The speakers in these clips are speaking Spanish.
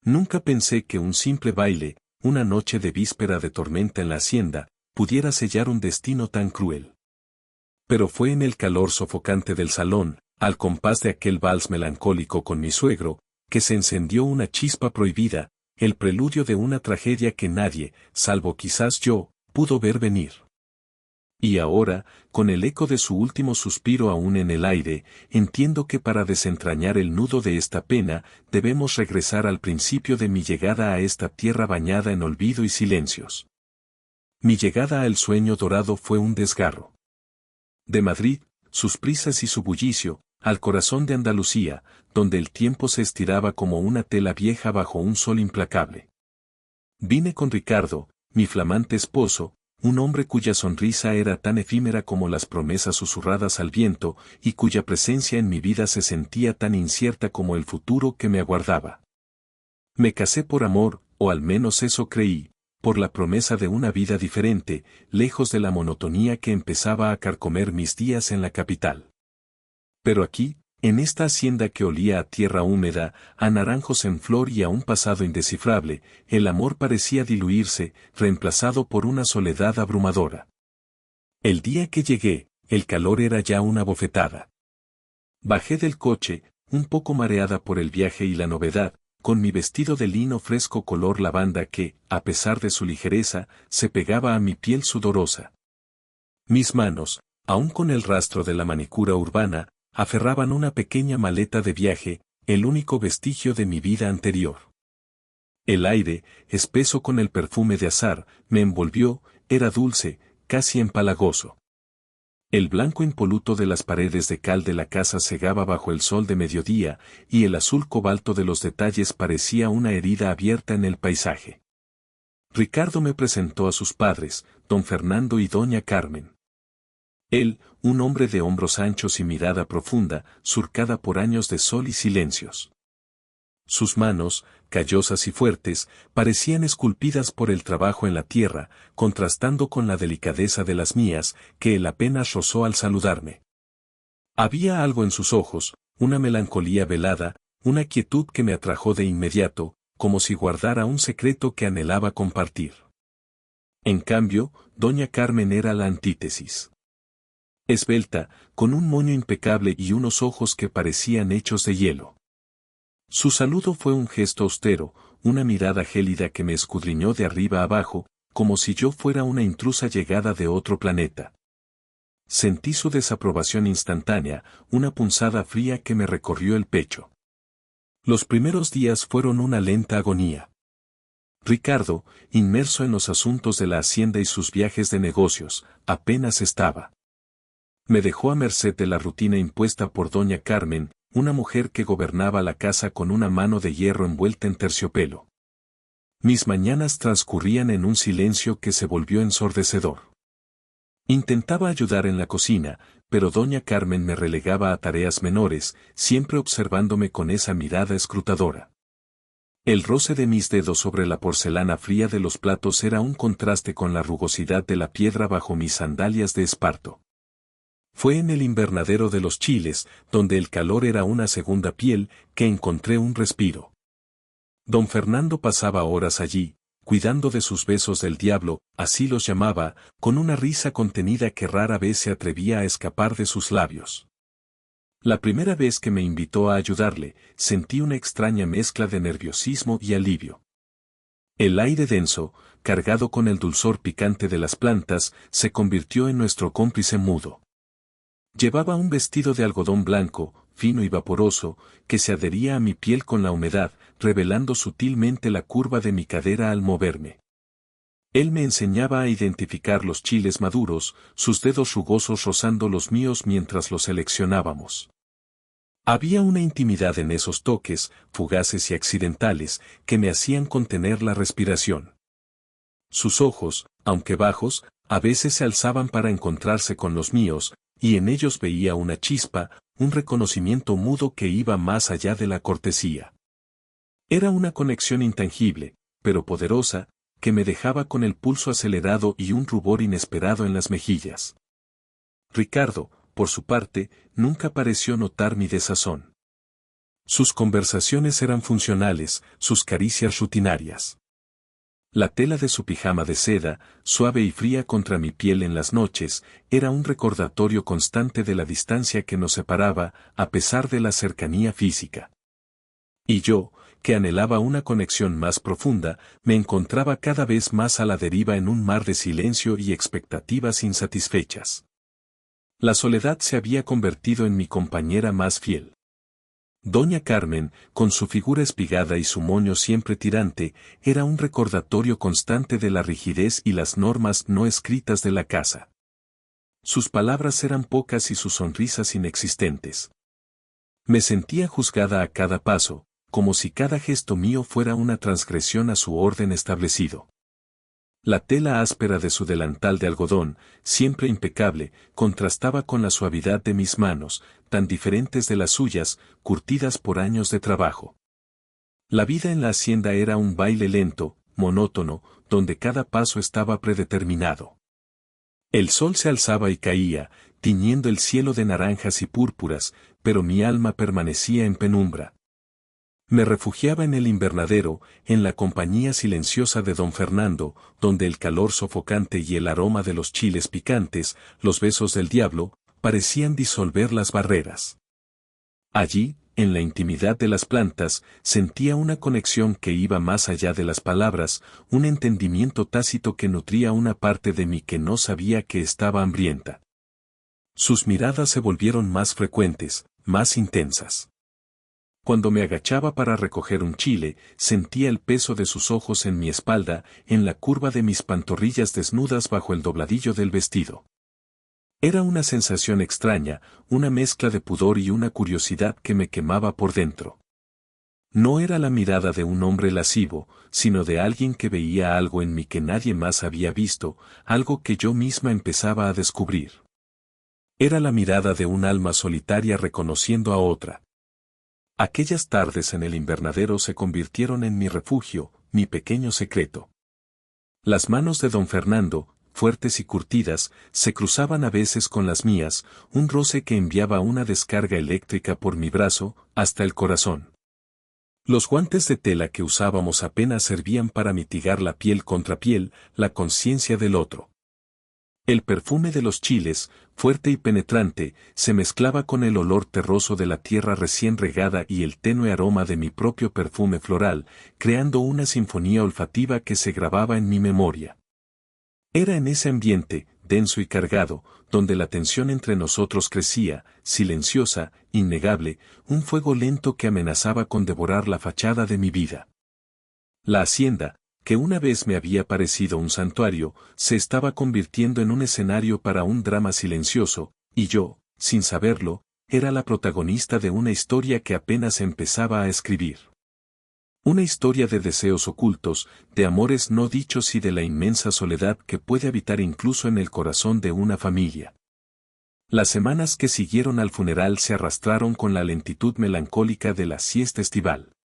Nunca pensé que un simple baile, una noche de víspera de tormenta en la hacienda, pudiera sellar un destino tan cruel. Pero fue en el calor sofocante del salón, al compás de aquel vals melancólico con mi suegro, que se encendió una chispa prohibida, el preludio de una tragedia que nadie, salvo quizás yo, pudo ver venir. Y ahora, con el eco de su último suspiro aún en el aire, entiendo que para desentrañar el nudo de esta pena, debemos regresar al principio de mi llegada a esta tierra bañada en olvido y silencios. Mi llegada al sueño dorado fue un desgarro. De Madrid, sus prisas y su bullicio, al corazón de Andalucía, donde el tiempo se estiraba como una tela vieja bajo un sol implacable. Vine con Ricardo, mi flamante esposo, un hombre cuya sonrisa era tan efímera como las promesas susurradas al viento, y cuya presencia en mi vida se sentía tan incierta como el futuro que me aguardaba. Me casé por amor, o al menos eso creí, por la promesa de una vida diferente, lejos de la monotonía que empezaba a carcomer mis días en la capital. Pero aquí, en esta hacienda que olía a tierra húmeda, a naranjos en flor y a un pasado indescifrable, el amor parecía diluirse, reemplazado por una soledad abrumadora. El día que llegué, el calor era ya una bofetada. Bajé del coche, un poco mareada por el viaje y la novedad, con mi vestido de lino fresco color lavanda que, a pesar de su ligereza, se pegaba a mi piel sudorosa. Mis manos, aún con el rastro de la manicura urbana, aferraban una pequeña maleta de viaje, el único vestigio de mi vida anterior. El aire, espeso con el perfume de azahar, me envolvió, era dulce, casi empalagoso. El blanco impoluto de las paredes de cal de la casa cegaba bajo el sol de mediodía, y el azul cobalto de los detalles parecía una herida abierta en el paisaje. Ricardo me presentó a sus padres, don Fernando y doña Carmen. Él, un hombre de hombros anchos y mirada profunda, surcada por años de sol y silencios. Sus manos, callosas y fuertes, parecían esculpidas por el trabajo en la tierra, contrastando con la delicadeza de las mías, que él apenas rozó al saludarme. Había algo en sus ojos, una melancolía velada, una quietud que me atrajo de inmediato, como si guardara un secreto que anhelaba compartir. En cambio, doña Carmen era la antítesis. Esbelta, con un moño impecable y unos ojos que parecían hechos de hielo. Su saludo fue un gesto austero, una mirada gélida que me escudriñó de arriba abajo, como si yo fuera una intrusa llegada de otro planeta. Sentí su desaprobación instantánea, una punzada fría que me recorrió el pecho. Los primeros días fueron una lenta agonía. Ricardo, inmerso en los asuntos de la hacienda y sus viajes de negocios, apenas estaba. Me dejó a merced de la rutina impuesta por doña Carmen, una mujer que gobernaba la casa con una mano de hierro envuelta en terciopelo. Mis mañanas transcurrían en un silencio que se volvió ensordecedor. Intentaba ayudar en la cocina, pero doña Carmen me relegaba a tareas menores, siempre observándome con esa mirada escrutadora. El roce de mis dedos sobre la porcelana fría de los platos era un contraste con la rugosidad de la piedra bajo mis sandalias de esparto. Fue en el invernadero de los chiles, donde el calor era una segunda piel, que encontré un respiro. Don Fernando pasaba horas allí, cuidando de sus besos del diablo, así los llamaba, con una risa contenida que rara vez se atrevía a escapar de sus labios. La primera vez que me invitó a ayudarle, sentí una extraña mezcla de nerviosismo y alivio. El aire denso, cargado con el dulzor picante de las plantas, se convirtió en nuestro cómplice mudo. Llevaba un vestido de algodón blanco, fino y vaporoso, que se adhería a mi piel con la humedad, revelando sutilmente la curva de mi cadera al moverme. Él me enseñaba a identificar los chiles maduros, sus dedos rugosos rozando los míos mientras los seleccionábamos. Había una intimidad en esos toques, fugaces y accidentales, que me hacían contener la respiración. Sus ojos, aunque bajos, a veces se alzaban para encontrarse con los míos, y en ellos veía una chispa, un reconocimiento mudo que iba más allá de la cortesía. Era una conexión intangible, pero poderosa, que me dejaba con el pulso acelerado y un rubor inesperado en las mejillas. Ricardo, por su parte, nunca pareció notar mi desazón. Sus conversaciones eran funcionales, sus caricias rutinarias. La tela de su pijama de seda, suave y fría contra mi piel en las noches, era un recordatorio constante de la distancia que nos separaba, a pesar de la cercanía física. Y yo, que anhelaba una conexión más profunda, me encontraba cada vez más a la deriva en un mar de silencio y expectativas insatisfechas. La soledad se había convertido en mi compañera más fiel. Doña Carmen, con su figura espigada y su moño siempre tirante, era un recordatorio constante de la rigidez y las normas no escritas de la casa. Sus palabras eran pocas y sus sonrisas inexistentes. Me sentía juzgada a cada paso, como si cada gesto mío fuera una transgresión a su orden establecido. La tela áspera de su delantal de algodón, siempre impecable, contrastaba con la suavidad de mis manos, tan diferentes de las suyas, curtidas por años de trabajo. La vida en la hacienda era un baile lento, monótono, donde cada paso estaba predeterminado. El sol se alzaba y caía, tiñendo el cielo de naranjas y púrpuras, pero mi alma permanecía en penumbra. Me refugiaba en el invernadero, en la compañía silenciosa de don Fernando, donde el calor sofocante y el aroma de los chiles picantes, los besos del diablo, parecían disolver las barreras. Allí, en la intimidad de las plantas, sentía una conexión que iba más allá de las palabras, un entendimiento tácito que nutría una parte de mí que no sabía que estaba hambrienta. Sus miradas se volvieron más frecuentes, más intensas. Cuando me agachaba para recoger un chile, sentía el peso de sus ojos en mi espalda, en la curva de mis pantorrillas desnudas bajo el dobladillo del vestido. Era una sensación extraña, una mezcla de pudor y una curiosidad que me quemaba por dentro. No era la mirada de un hombre lascivo, sino de alguien que veía algo en mí que nadie más había visto, algo que yo misma empezaba a descubrir. Era la mirada de un alma solitaria reconociendo a otra. Aquellas tardes en el invernadero se convirtieron en mi refugio, mi pequeño secreto. Las manos de don Fernando, fuertes y curtidas, se cruzaban a veces con las mías, un roce que enviaba una descarga eléctrica por mi brazo, hasta el corazón. Los guantes de tela que usábamos apenas servían para mitigar la piel contra piel, la conciencia del otro. El perfume de los chiles, fuerte y penetrante, se mezclaba con el olor terroso de la tierra recién regada y el tenue aroma de mi propio perfume floral, creando una sinfonía olfativa que se grababa en mi memoria. Era en ese ambiente, denso y cargado, donde la tensión entre nosotros crecía, silenciosa, innegable, un fuego lento que amenazaba con devorar la fachada de mi vida. La hacienda, que una vez me había parecido un santuario, se estaba convirtiendo en un escenario para un drama silencioso, y yo, sin saberlo, era la protagonista de una historia que apenas empezaba a escribir. Una historia de deseos ocultos, de amores no dichos y de la inmensa soledad que puede habitar incluso en el corazón de una familia. Las semanas que siguieron al funeral se arrastraron con la lentitud melancólica de la siesta estival.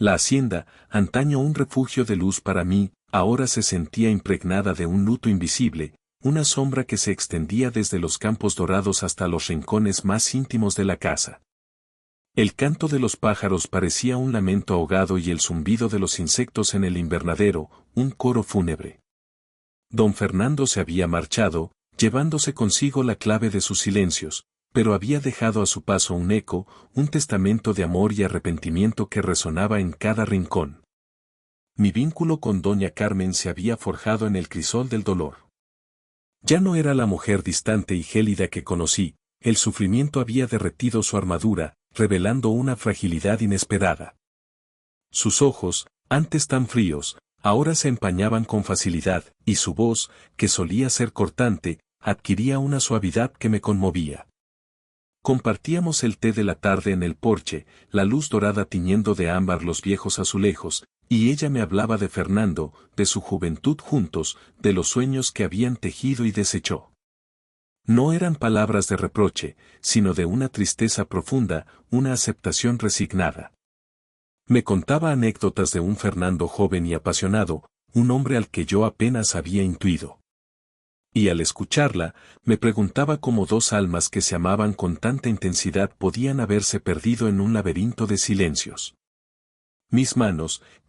La hacienda, antaño un refugio de luz para mí, ahora se sentía impregnada de un luto invisible, una sombra que se extendía desde los campos dorados hasta los rincones más íntimos de la casa. El canto de los pájaros parecía un lamento ahogado y el zumbido de los insectos en el invernadero, un coro fúnebre. Don Fernando se había marchado, llevándose consigo la clave de sus silencios, pero había dejado a su paso un eco, un testamento de amor y arrepentimiento que resonaba en cada rincón. Mi vínculo con doña Carmen se había forjado en el crisol del dolor. Ya no era la mujer distante y gélida que conocí, el sufrimiento había derretido su armadura, revelando una fragilidad inesperada. Sus ojos, antes tan fríos, ahora se empañaban con facilidad, y su voz, que solía ser cortante, adquiría una suavidad que me conmovía. Compartíamos el té de la tarde en el porche, la luz dorada tiñendo de ámbar los viejos azulejos, y ella me hablaba de Fernando, de su juventud juntos, de los sueños que habían tejido y desechó. No eran palabras de reproche, sino de una tristeza profunda, una aceptación resignada. Me contaba anécdotas de un Fernando joven y apasionado, un hombre al que yo apenas había intuido. Y al escucharla, me preguntaba cómo dos almas que se amaban con tanta intensidad podían haberse perdido en un laberinto de silencios. Mis manos, que